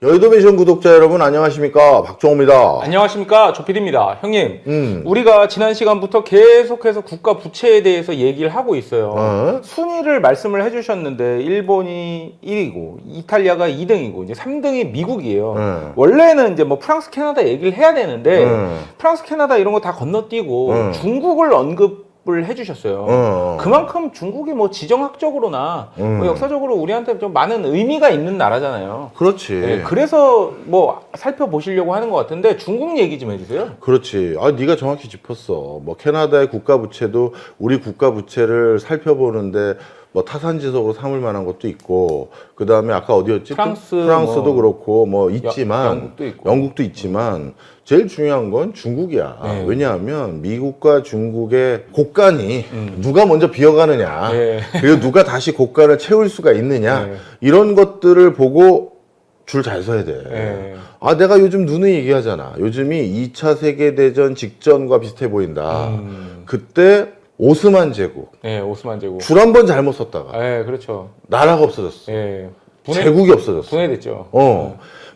여의도미션 구독자 여러분 안녕하십니까, 박종호입니다. 안녕하십니까, 조필입니다. 형님, 우리가 지난 시간부터 계속해서 국가 부채에 대해서 얘기를 하고 있어요. 순위를 말씀을 해주셨는데 일본이 1위고 이탈리아가 2등이고 이제 3등이 미국이에요. 원래는 이제 뭐 프랑스, 캐나다 얘기를 해야 되는데 프랑스, 캐나다 이런 거 다 건너뛰고 중국을 언급을 해주셨어요. 그만큼 중국이 뭐 지정학적으로나 뭐 역사적으로 우리한테 좀 많은 의미가 있는 나라잖아요. 그렇지. 네, 그래서 뭐 살펴보시려고 하는 것 같은데 중국 얘기 좀 해주세요. 그렇지. 네가 정확히 짚었어. 뭐 캐나다의 국가 부채도 우리 국가 부채를 살펴보는데 뭐 타산지석으로 삼을 만한 것도 있고, 그 다음에 아까 어디였지? 프랑스도 뭐 그렇고 뭐 있지만 영국도 있지만 제일 중요한 건 중국이야. 네. 왜냐하면 미국과 중국의 곡간이 누가 먼저 비어가느냐, 네. 그리고 누가 다시 곡간을 채울 수가 있느냐, 네. 이런 것들을 보고 줄 잘 서야 돼. 네. 내가 요즘 누누이 얘기하잖아. 요즘이 2차 세계대전 직전과 비슷해 보인다. 그때 오스만 제국. 네, 오스만 제국. 줄 한 번 잘못 썼다가 네, 그렇죠. 나라가 없어졌어. 네. 제국이 없어졌어. 분해됐죠.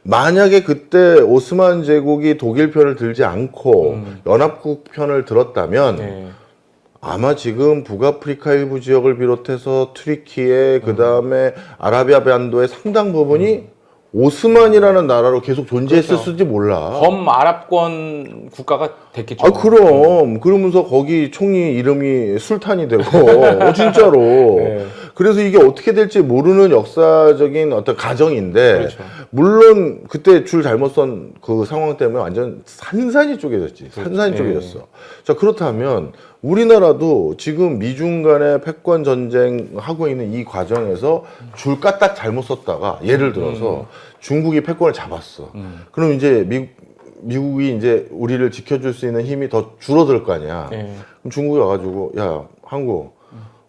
만약에 그때 오스만 제국이 독일 편을 들지 않고 연합국 편을 들었다면 네. 아마 지금 북아프리카 일부 지역을 비롯해서 튀르키예, 그 다음에 아라비아 반도의 상당 부분이 오스만이라는 나라로 계속 존재했을지 몰라. 범아랍권 국가가 됐겠죠. 그럼. 그러면서 거기 총리 이름이 술탄이 되고, 진짜로. 네. 그래서 이게 어떻게 될지 모르는 역사적인 어떤 가정인데, 그렇죠. 물론 그때 줄 잘못 선 그 상황 때문에 완전 산산이 쪼개졌지. 산산이 네. 쪼개졌어. 자, 그렇다면 우리나라도 지금 미중 간의 패권 전쟁 하고 있는 이 과정에서 줄 까딱 잘못 썼다가, 예를 들어서 중국이 패권을 잡았어. 그럼 이제 미국이 이제 우리를 지켜줄 수 있는 힘이 더 줄어들 거 아니야. 네. 그럼 중국이 와가지고, 야, 한국,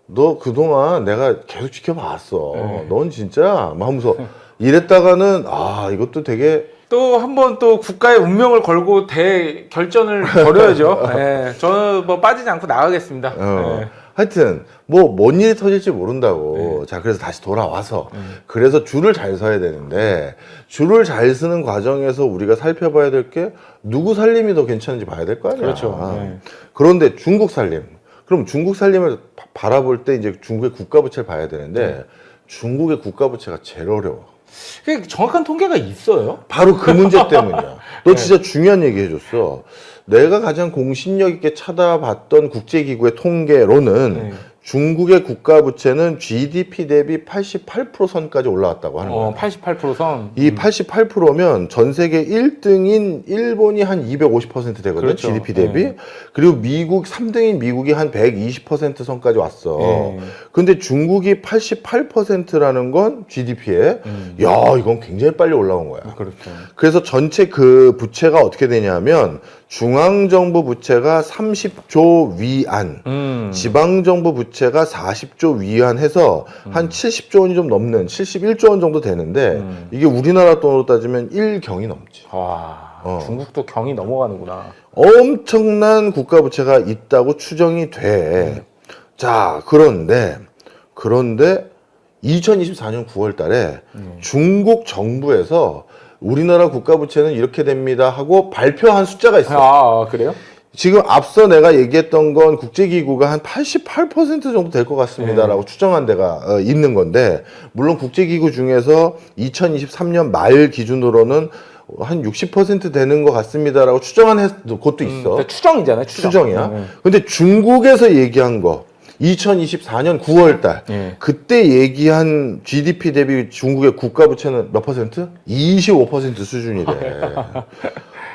너 그동안 내가 계속 지켜봤어. 넌 진짜, 막 하면서 이랬다가는, 이것도 되게, 또 한 번 또 국가의 운명을 걸고 대결전을 벌여야죠. 네, 저는 뭐 빠지지 않고 나가겠습니다. 네. 하여튼 뭐 뭔 일이 터질지 모른다고. 자, 그래서 다시 돌아와서 그래서 줄을 잘 서야 되는데, 줄을 잘 쓰는 과정에서 우리가 살펴봐야 될 게 누구 살림이 더 괜찮은지 봐야 될 거 아니야. 그렇죠. 네. 그런데 중국 살림, 그럼 중국 살림을 바라볼 때 이제 중국의 국가 부채를 봐야 되는데 중국의 국가 부채가 제일 어려워. 그게 정확한 통계가 있어요? 바로 그 문제 때문이야. 너 진짜 중요한 얘기 해줬어. 내가 가장 공신력 있게 찾아봤던 국제기구의 통계로는 중국의 국가 부채는 GDP 대비 88% 선까지 올라왔다고 하는 거야. 88% 선. 이 88%면 전 세계 1등인 일본이 한 250% 되거든. 그렇죠. GDP 대비. 그리고 미국 3등인 미국이 한 120% 선까지 왔어. 근데 중국이 88%라는 건 GDP에 야, 이건 굉장히 빨리 올라온 거야. 그렇죠. 그래서 전체 그 부채가 어떻게 되냐면 중앙정부 부채가 30조 위안, 지방정부 부채가 40조 위안 해서 한 70조 원이 좀 넘는 71조 원 정도 되는데 이게 우리나라 돈으로 따지면 1경이 넘지. 와, 중국도 경이 넘어가는구나. 엄청난 국가 부채가 있다고 추정이 돼. 자, 그런데 2024년 9월 달에 중국 정부에서 우리나라 국가 부채는 이렇게 됩니다 하고 발표한 숫자가 있어. 그래요? 지금 앞서 내가 얘기했던 건 국제기구가 한 88% 정도 될 것 같습니다라고 추정한 데가 있는 건데, 물론 국제기구 중에서 2023년 말 기준으로는 한 60% 되는 것 같습니다라고 추정한 곳도 있어. 추정이잖아요. 추정이야. 근데 중국에서 얘기한 거 2024년 9월 달 그때 얘기한 GDP 대비 중국의 국가 부채는 몇 퍼센트? 25% 수준이래.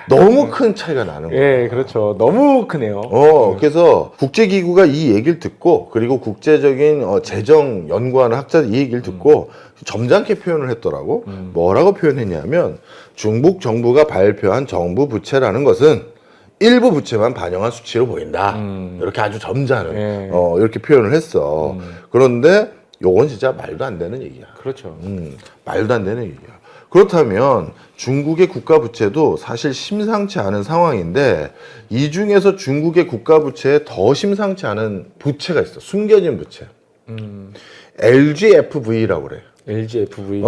너무 큰 차이가 나는 거야. 예, 그렇죠. 너무 크네요. 그래서 국제기구가 이 얘기를 듣고, 그리고 국제적인 재정 연구하는 학자들 이 얘기를 듣고 점잖게 표현을 했더라고. 뭐라고 표현했냐면, 중국 정부가 발표한 정부 부채라는 것은 일부 부채만 반영한 수치로 보인다. 이렇게 아주 점잖은 이렇게 표현을 했어. 그런데 요건 진짜 말도 안 되는 얘기야. 그렇죠. 말도 안 되는 얘기야. 그렇다면 중국의 국가 부채도 사실 심상치 않은 상황인데, 이 중에서 중국의 국가 부채에 더 심상치 않은 부채가 있어. 숨겨진 부채. LGFV라고 그래. LGFV.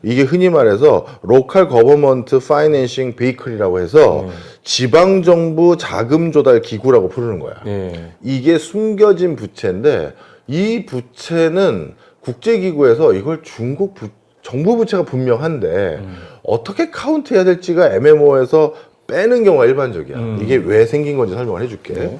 이게 흔히 말해서 로컬 거버먼트 파이낸싱 베이클이라고 해서 지방 정부 자금 조달 기구라고 부르는 거야. 이게 숨겨진 부채인데 이 부채는 국제기구에서 이걸 중국 정부 부채가 분명한데 어떻게 카운트해야 될지가 애매모호해서 빼는 경우가 일반적이야. 이게 왜 생긴 건지 설명을 해줄게.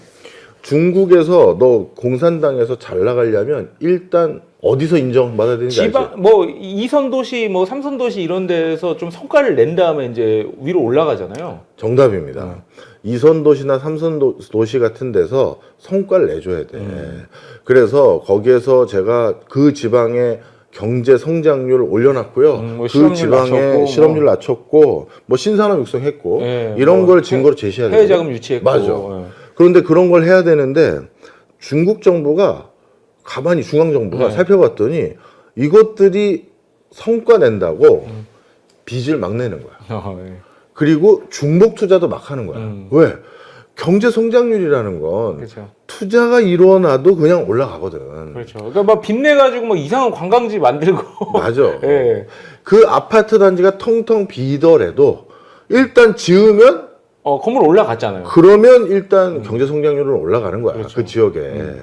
중국에서 너 공산당에서 잘 나가려면 일단 어디서 인정받아야 되는지 알지? 뭐 2선 도시, 뭐 3선 도시 이런 데서 좀 성과를 낸 다음에 이제 위로 올라가잖아요. 정답입니다. 2선 도시나 3선 도시 같은 데서 성과를 내줘야 돼. 그래서 거기에서 제가 그 지방의 경제 성장률을 올려놨고요. 뭐 그 지방의 실업률 낮췄고, 뭐 신산업 육성했고, 이런 걸 증거로 제시해야 돼요. 해외 자금 유치했고. 맞아. 그런데 그런 걸 해야 되는데 중국 정부가 가만히 중앙 정부가 살펴봤더니 이것들이 성과 낸다고 빚을 막 내는 거야. 그리고 중복 투자도 막 하는 거야. 왜? 경제 성장률이라는 건 그렇죠. 투자가 일어나도 그냥 올라가거든. 그렇죠. 그러니까 막 빚내 가지고 뭐 이상한 관광지 만들고. 맞아. 예. 그 아파트 단지가 텅텅 비더라도 일단 지으면 건물 올라갔잖아요. 그러면 일단 경제 성장률은 올라가는 거야. 그렇죠. 그 지역에.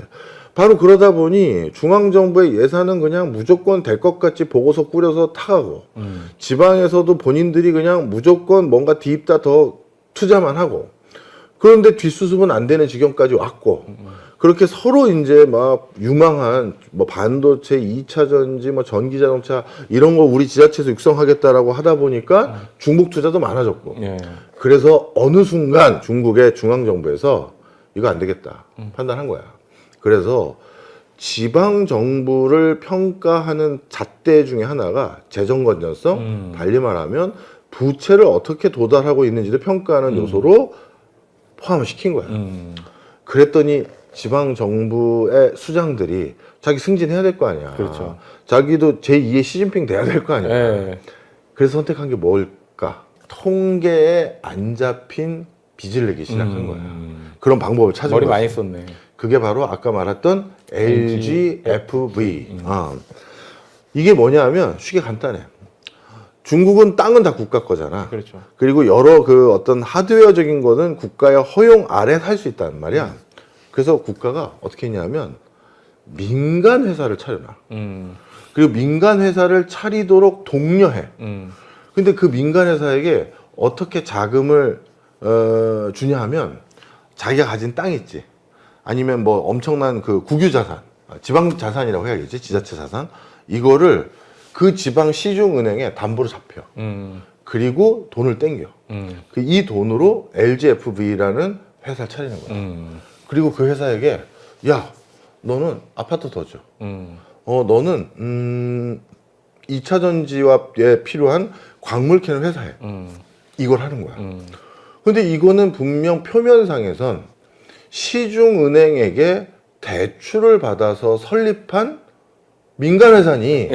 바로 그러다 보니 중앙정부의 예산은 그냥 무조건 될 것 같이 보고서 꾸려서 타가고 지방에서도 본인들이 그냥 무조건 뭔가 뒤입다 더 투자만 하고 그런데 뒷수습은 안 되는 지경까지 왔고 그렇게 서로 이제 막 유망한 뭐 반도체, 2차 전지, 뭐 전기 자동차 이런 거 우리 지자체에서 육성하겠다라고 하다 보니까 중복 투자도 많아졌고 그래서 어느 순간 중국의 중앙정부에서 이거 안 되겠다 판단한 거야. 그래서 지방 정부를 평가하는 잣대 중에 하나가 재정 건전성, 달리 말하면 부채를 어떻게 도달하고 있는지를 평가하는 요소로 포함을 시킨 거야. 그랬더니 지방 정부의 수장들이 자기 승진해야 될 거 아니야. 그렇죠. 자기도 제2의 시진핑 돼야 될 거 아니야. 그래서 선택한 게 뭘까? 통계에 안 잡힌 빚을 내기 시작한 거야. 그런 방법을 찾은 거야. 머리 많이 썼네. 그게 바로 아까 말했던 LGFV. 이게 뭐냐면 쉽게 간단해. 중국은 땅은 다 국가 거잖아. 그렇죠. 그리고 여러 그 어떤 하드웨어적인 거는 국가의 허용 아래 할 수 있단 말이야. 그래서 국가가 어떻게 했냐면 민간 회사를 차려놔. 그리고 민간 회사를 차리도록 독려해. 근데 그 민간 회사에게 어떻게 자금을 주냐 하면 자기가 가진 땅 있지. 아니면 뭐 엄청난 그 국유 자산, 지방 자산이라고 해야겠지, 지자체 자산. 이거를 그 지방 시중은행에 담보로 잡혀. 그리고 돈을 땡겨. 그 이 돈으로 LGFV라는 회사를 차리는 거야. 그리고 그 회사에게 야, 너는 아파트 더 줘. 너는 2차 전지화에 필요한 광물 캐는 회사에 이걸 하는 거야. 근데 이거는 분명 표면상에선 시중은행에게 대출을 받아서 설립한 민간회사니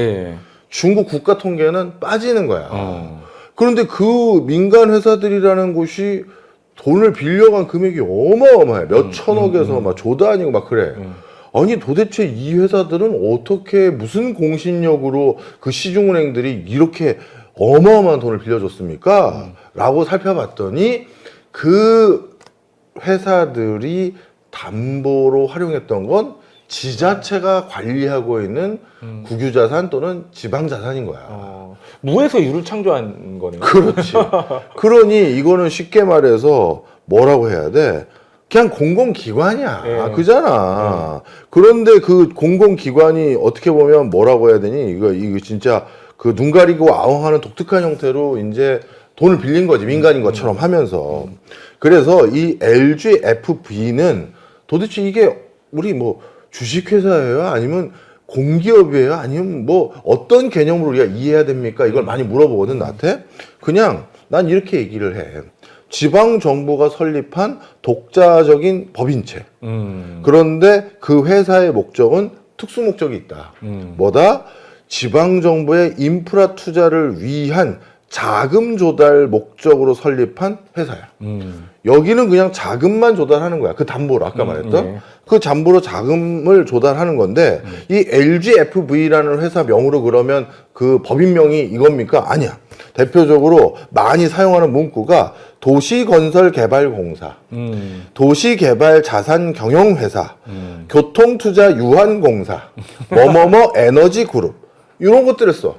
중국 국가 통계는 빠지는 거야. 그런데 그 민간회사들이라는 곳이 돈을 빌려간 금액이 어마어마해. 몇 천억에서 막 조도 아니고 막 그래. 아니 도대체 이 회사들은 어떻게 무슨 공신력으로 그 시중은행들이 이렇게 어마어마한 돈을 빌려줬습니까? 라고 살펴봤더니 그 회사들이 담보로 활용했던 건 지자체가 관리하고 있는 국유자산 또는 지방자산인 거야. 무에서 유를 창조한 거네요. 그렇지. 그러니 이거는 쉽게 말해서 뭐라고 해야 돼? 그냥 공공기관이야. 그잖아. 그런데 그 공공기관이 어떻게 보면 뭐라고 해야 되니? 이거 진짜 그 눈 가리고 아웅하는 독특한 형태로 이제 돈을 빌린 거지. 민간인 것처럼 하면서. 그래서 이 LGFV는 도대체 이게 우리 뭐 주식회사예요? 아니면 공기업이에요? 아니면 뭐 어떤 개념으로 우리가 이해해야 됩니까? 이걸 많이 물어보거든, 나한테. 그냥 난 이렇게 얘기를 해. 지방 정부가 설립한 독자적인 법인체. 그런데 그 회사의 목적은 특수 목적이 있다. 뭐다? 지방 정부의 인프라 투자를 위한 자금 조달 목적으로 설립한 회사야. 여기는 그냥 자금만 조달하는 거야. 그 담보로 아까 말했던 네. 그 담보로 자금을 조달하는 건데 이 LGFV라는 회사 명으로 그러면 그 법인명이 이겁니까? 아니야. 대표적으로 많이 사용하는 문구가 도시건설개발공사, 도시개발자산경영회사, 교통투자유한공사, 뭐뭐뭐 에너지그룹 이런 것들을 써.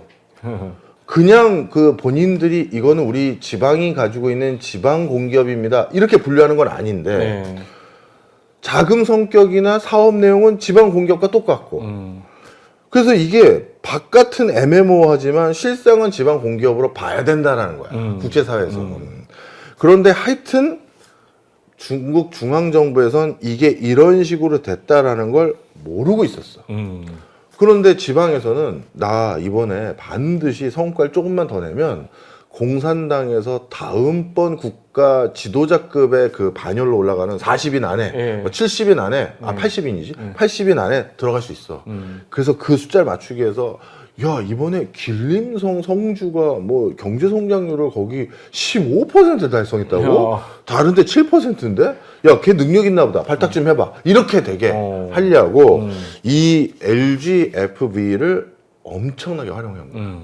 그냥 그 본인들이 이거는 우리 지방이 가지고 있는 지방공기업입니다 이렇게 분류하는 건 아닌데 네. 자금 성격이나 사업 내용은 지방공기업과 똑같고 그래서 이게 바깥은 애매모호하지만 실상은 지방공기업으로 봐야 된다라는 거야 국제사회에서는. 그런데 하여튼 중국 중앙정부에선 이게 이런 식으로 됐다라는 걸 모르고 있었어. 그런데 지방에서는 나 이번에 반드시 성과를 조금만 더 내면 공산당에서 다음번 국가 지도자급의 그 반열로 올라가는 40인 안에, 예. 뭐 70인 안에, 80인이지? 80인 안에 들어갈 수 있어. 그래서 그 숫자를 맞추기 위해서 야, 이번에 길림성 성주가 뭐 경제 성장률을 거기 15% 달성했다고? 야. 다른데 7%인데? 야, 걔 능력 있나 보다. 발탁 좀 해봐. 이렇게 되게 하려고 이 LGFV를 엄청나게 활용한 거야.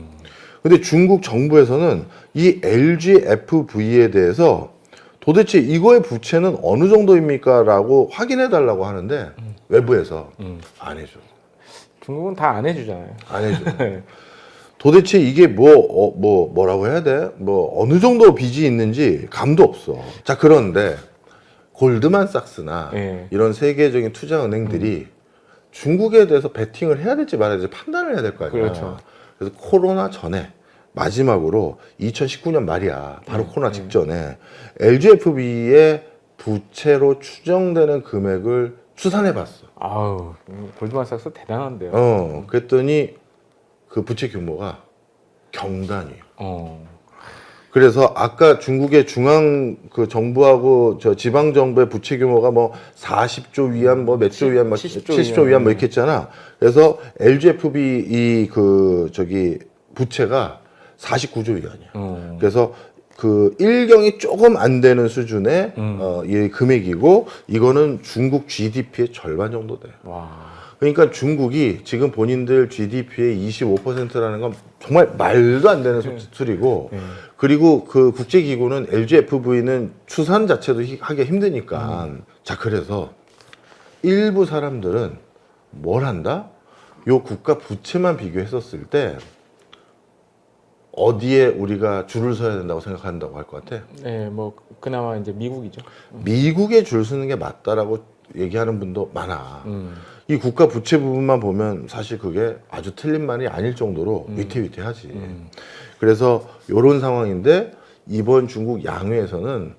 근데 중국 정부에서는 이 LGFV에 대해서 도대체 이거의 부채는 어느 정도입니까? 라고 확인해 달라고 하는데 외부에서 안 해줘. 중국은 다 안 해주잖아요. 안 해줘. 도대체 이게 뭐라고 해야 돼? 뭐 어느 정도 빚이 있는지 감도 없어. 자, 그런데 골드만삭스나 예. 이런 세계적인 투자은행들이 중국에 대해서 베팅을 해야 될지 말아야 될지 판단을 해야 될 거 아니야. 그렇죠. 그래서 코로나 전에 마지막으로 2019년 말이야. 바로 코로나 직전에 LGFV의 부채로 추정되는 금액을 추산해 봤어. 아우, 골드만삭스 대단한데요. 그랬더니 그 부채 규모가 경단이에요. 어. 그래서 아까 중국의 중앙 그 정부하고 저 지방 정부의 부채 규모가 뭐 40조 위안 뭐 몇 조 위안 뭐 70조 위안 뭐 이렇게 했잖아. 그래서 LGFV 이 그 저기 부채가 49조 위안이야. 그래서 그 일경이 조금 안 되는 수준의 이 금액이고 이거는 중국 GDP의 절반 정도 돼. 와. 그러니까 중국이 지금 본인들 GDP의 25%라는 건 정말 말도 안 되는 소리고 그리고 그 국제기구는 LGFV는 추산 자체도 하기 힘드니까 자 그래서 일부 사람들은 뭘 한다? 요 국가 부채만 비교했었을 때 어디에 우리가 줄을 서야 된다고 생각한다고 할 것 같아? 네, 뭐 그나마 이제 미국이죠. 미국에 줄 서는 게 맞다라고 얘기하는 분도 많아. 이 국가 부채 부분만 보면 사실 그게 아주 틀린 말이 아닐 정도로 위태위태하지. 그래서 이런 상황인데 이번 중국 양회에서는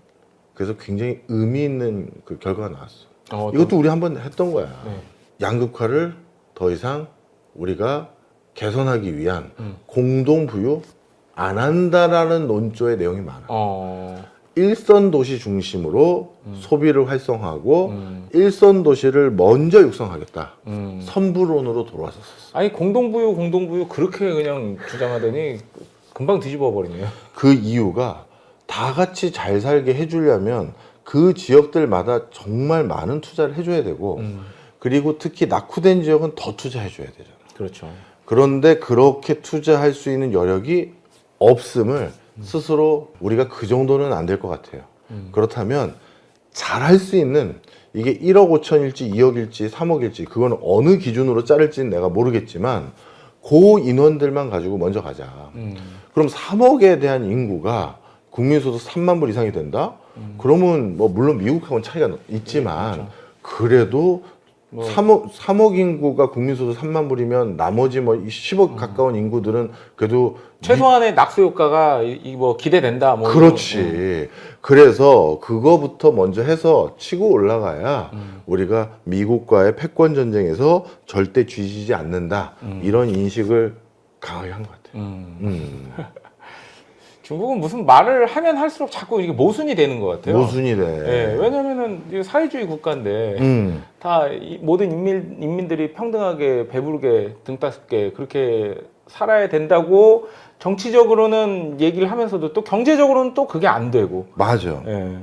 그래서 굉장히 의미 있는 그 결과가 나왔어. 이것도 우리 한번 했던 거야. 네. 양극화를 더 이상 우리가 개선하기 위한 공동 부유 안 한다라는 논조의 내용이 많아. 일선 도시 중심으로 소비를 활성화하고 일선 도시를 먼저 육성하겠다. 선부론으로 돌아섰었어. 아니 공동부유 그렇게 그냥 주장하더니 금방 뒤집어 버리네요. 그 이유가 다 같이 잘 살게 해주려면 그 지역들마다 정말 많은 투자를 해줘야 되고 그리고 특히 낙후된 지역은 더 투자해줘야 되잖아. 그렇죠. 그런데 그렇게 투자할 수 있는 여력이 없음을 스스로 우리가 그 정도는 안 될 것 같아요. 그렇다면 잘할 수 있는 이게 1억 5천일지 2억일지 3억일지 그건 어느 기준으로 자를지는 내가 모르겠지만 그 인원들만 가지고 먼저 가자. 그럼 3억에 대한 인구가 국민소득 3만 불 이상이 된다? 그러면 뭐 물론 미국하고는 차이가 있지만 그렇죠. 그래도 3억 인구가 국민소득 3만 불이면 나머지 뭐 10억 가까운 인구들은 그래도 최소한의 낙수 효과가 뭐 기대된다. 뭐 그렇지. 그래서 그거부터 먼저 해서 치고 올라가야 우리가 미국과의 패권 전쟁에서 절대 뒤지지 않는다. 이런 인식을 강하게 한 것 같아요. 중국은 무슨 말을 하면 할수록 자꾸 이게 모순이 되는 것 같아요. 모순이 돼. 네, 왜냐면은 이게 사회주의 국가인데 다 모든 인민들이 평등하게 배부르게 등 따숩게 그렇게 살아야 된다고 정치적으로는 얘기를 하면서도 또 경제적으로는 또 그게 안 되고. 맞아. 예.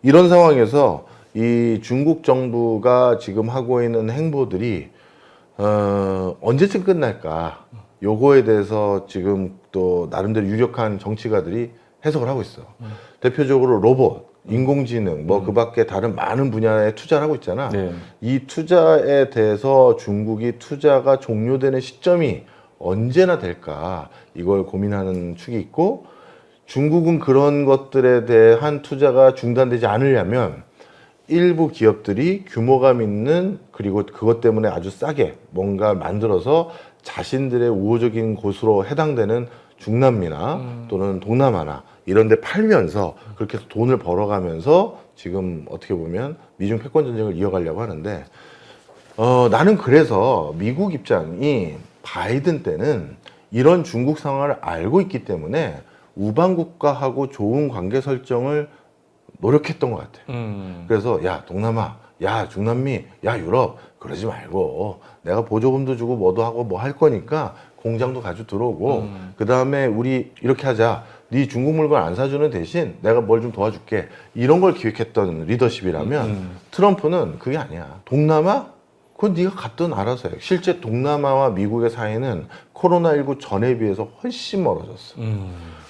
이런 상황에서 이 중국 정부가 지금 하고 있는 행보들이 언제쯤 끝날까? 요거에 대해서 지금 또 나름대로 유력한 정치가들이 해석을 하고 있어. 대표적으로 로봇, 인공지능, 뭐 그 밖에 다른 많은 분야에 투자를 하고 있잖아. 네. 이 투자에 대해서 중국이 투자가 종료되는 시점이 언제나 될까? 이걸 고민하는 축이 있고, 중국은 그런 것들에 대한 투자가 중단되지 않으려면 일부 기업들이 규모감 있는, 그리고 그것 때문에 아주 싸게 뭔가 만들어서 자신들의 우호적인 곳으로 해당되는 중남미나 또는 동남아나 이런 데 팔면서 그렇게 해서 돈을 벌어가면서 지금 어떻게 보면 미중 패권 전쟁을 이어가려고 하는데, 나는 그래서 미국 입장이 바이든 때는 이런 중국 상황을 알고 있기 때문에 우방 국가하고 좋은 관계 설정을 노력했던 것 같아. 그래서 야 동남아, 야 중남미, 야 유럽 그러지 말고 내가 보조금도 주고 뭐도 하고 뭐 할 거니까 공장도 가지고 들어오고 그 다음에 우리 이렇게 하자. 네 중국 물건 안 사주는 대신 내가 뭘 좀 도와줄게. 이런 걸 기획했던 리더십이라면 트럼프는 그게 아니야. 동남아? 그건 네가 갔든 알아서 해. 실제 동남아와 미국의 사이는 코로나19 전에 비해서 훨씬 멀어졌어.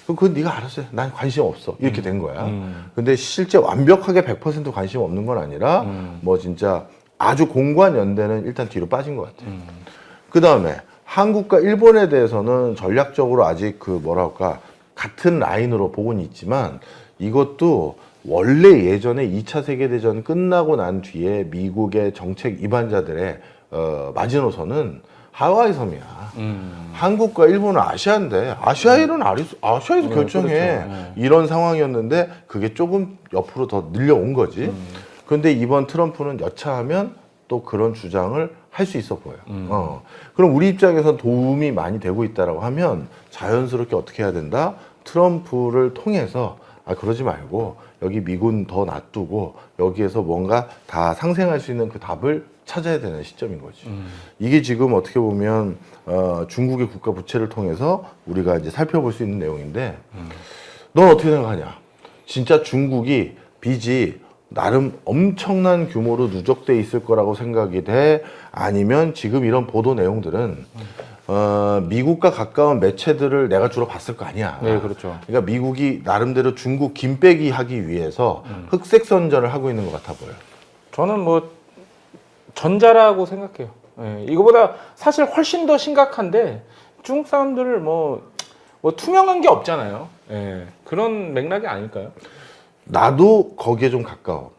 그건 네가 알아서 해. 난 관심 없어. 이렇게 된 거야. 근데 실제 완벽하게 100% 관심 없는 건 아니라 뭐 진짜 아주 공고한 연대는 일단 뒤로 빠진 것 같아. 그 다음에 한국과 일본에 대해서는 전략적으로 아직 그 뭐랄까 같은 라인으로 보고는 있지만 이것도 원래 예전에 2차 세계대전 끝나고 난 뒤에 미국의 정책 위반자들의 마지노선은 하와이 섬이야. 한국과 일본은 아시아인데 아시아에는 아시아에서 결정해. 그렇죠. 이런 상황이었는데 그게 조금 옆으로 더 늘려온 거지. 근데 이번 트럼프는 여차하면 또 그런 주장을 할 수 있어 보여. 그럼 우리 입장에선 도움이 많이 되고 있다라고 하면 자연스럽게 어떻게 해야 된다? 트럼프를 통해서 그러지 말고 여기 미군 더 놔두고 여기에서 뭔가 다 상생할 수 있는 그 답을 찾아야 되는 시점인 거지. 이게 지금 어떻게 보면 중국의 국가 부채를 통해서 우리가 이제 살펴볼 수 있는 내용인데, 넌 어떻게 생각하냐? 진짜 중국이 빚이 나름 엄청난 규모로 누적돼 있을 거라고 생각이 돼? 아니면 지금 이런 보도 내용들은 미국과 가까운 매체들을 내가 주로 봤을 거 아니야. 네, 그렇죠. 그러니까 미국이 나름대로 중국 김빼기 하기 위해서 흑색 선전을 하고 있는 것 같아 보여요. 저는 뭐 전자라고 생각해요. 예, 이거보다 사실 훨씬 더 심각한데 중국 사람들 뭐 투명한 게 없잖아요. 예, 그런 맥락이 아닐까요? 나도 거기에 좀 가까워.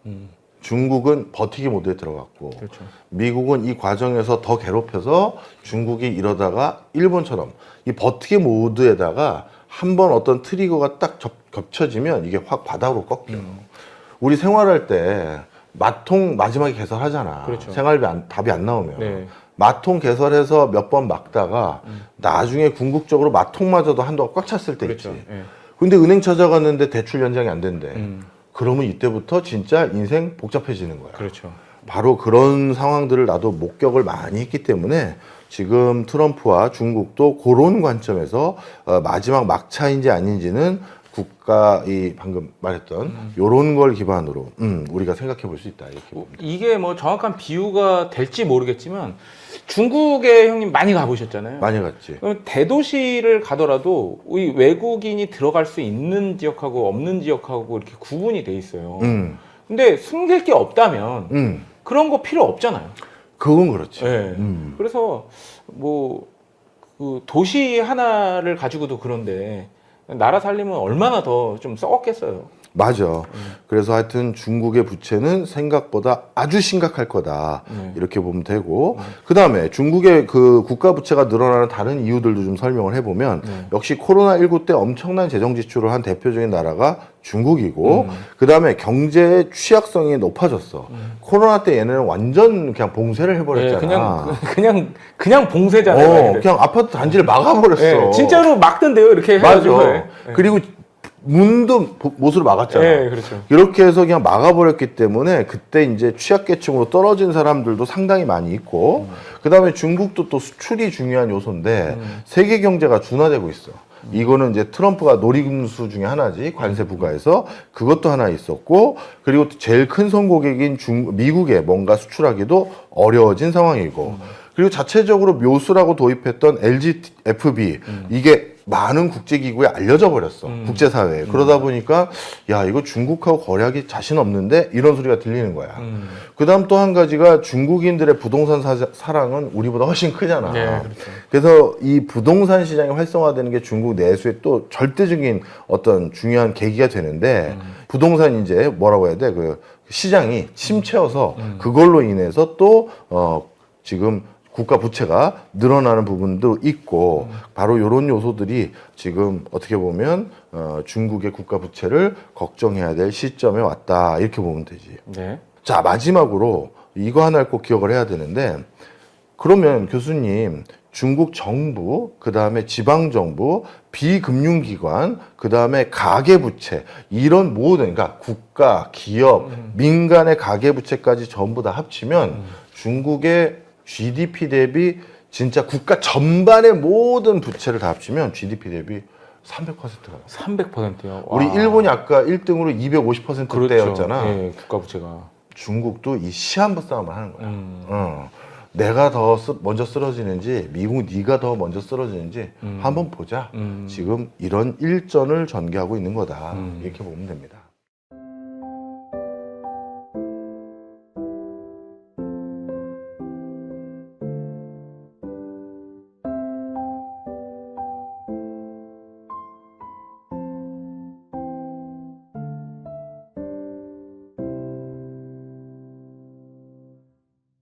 중국은 버티기 모드에 들어갔고, 그렇죠. 미국은 이 과정에서 더 괴롭혀서 중국이 이러다가 일본처럼 이 버티기 모드에다가 한번 어떤 트리거가 딱 겹쳐지면 이게 확 바닥으로 꺾여. 우리 생활할 때 마통 마지막에 개설하잖아. 그렇죠. 생활비 답이 안 나오면. 네. 마통 개설해서 몇 번 막다가 나중에 궁극적으로 마통마저도 한도가 꽉 찼을 때 그렇죠. 있지. 예. 근데 은행 찾아갔는데 대출 연장이 안 된대. 그러면 이때부터 진짜 인생 복잡해지는 거야. 그렇죠. 바로 그런 상황들을 나도 목격을 많이 했기 때문에 지금 트럼프와 중국도 그런 관점에서 마지막 막차인지 아닌지는 국가 이 방금 말했던 요런 걸 기반으로 우리가 생각해 볼 수 있다 이렇게 봅니다. 이게 뭐 정확한 비유가 될지 모르겠지만 중국에 형님 많이 가보셨잖아요. 많이 갔지. 그럼 대도시를 가더라도 이 외국인이 들어갈 수 있는 지역하고 없는 지역하고 이렇게 구분이 돼 있어요. 근데 숨길 게 없다면 그런 거 필요 없잖아요. 그건 그렇지. 네. 그래서 뭐 그 도시 하나를 가지고도 그런데 나라 살림은 얼마나 더 좀 썩었겠어요. 맞아. 그래서 하여튼 중국의 부채는 생각보다 아주 심각할 거다. 이렇게 보면 되고. 그 다음에 중국의 그 국가 부채가 늘어나는 다른 이유들도 좀 설명을 해보면 역시 코로나19 때 엄청난 재정 지출을 한 대표적인 나라가 중국이고 그 다음에 경제의 취약성이 높아졌어. 코로나 때 얘네는 완전 그냥 봉쇄를 해버렸잖아. 네, 그냥 봉쇄잖아요. 그냥 아파트 단지를 막아버렸어. 네, 진짜로 막던데요, 이렇게 해가지고. 맞아. 네. 그리고 문도 못으로 막았잖아. 네, 그렇죠. 이렇게 해서 그냥 막아버렸기 때문에 그때 이제 취약계층으로 떨어진 사람들도 상당히 많이 있고 그다음에 중국도 또 수출이 중요한 요소인데 세계 경제가 둔화되고 있어. 이거는 이제 트럼프가 놀이금수 중에 하나지, 관세 부과해서 그것도 하나 있었고, 그리고 또 제일 큰 선고객인 미국에 뭔가 수출하기도 어려워진 상황이고, 그리고 자체적으로 묘수라고 도입했던 LGFB 이게 많은 국제기구에 알려져 버렸어. 국제사회에. 그러다 보니까 야 이거 중국하고 거래하기 자신 없는데 이런 소리가 들리는 거야. 그다음 또 한 가지가 중국인들의 부동산 사랑은 우리보다 훨씬 크잖아. 네, 그렇죠. 그래서 이 부동산 시장이 활성화되는 게 중국 내수의 또 절대적인 어떤 중요한 계기가 되는데 부동산 이제 뭐라고 해야 돼? 그 시장이 침체여서 그걸로 인해서 또 지금 국가 부채가 늘어나는 부분도 있고 바로 이런 요소들이 지금 어떻게 보면 중국의 국가 부채를 걱정해야 될 시점에 왔다 이렇게 보면 되지. 네. 자 마지막으로 이거 하나를 꼭 기억을 해야 되는데 그러면 교수님 중국 정부 그다음에 지방 정부 비금융기관 그다음에 가계부채 이런 모든 그러니까 국가 기업 민간의 가계부채까지 전부 다 합치면 중국의 GDP 대비 진짜 국가 전반의 모든 부채를 다 합치면 GDP 대비 300%가 300%요. 우리 일본이 아까 1등으로 250%대였잖아. 네, 국가 부채가. 중국도 이 시한부 싸움을 하는 거야. 내가 더 먼저 쓰러지는지 미국 네가 더 먼저 쓰러지는지 한번 보자. 지금 이런 일전을 전개하고 있는 거다. 이렇게 보면 됩니다.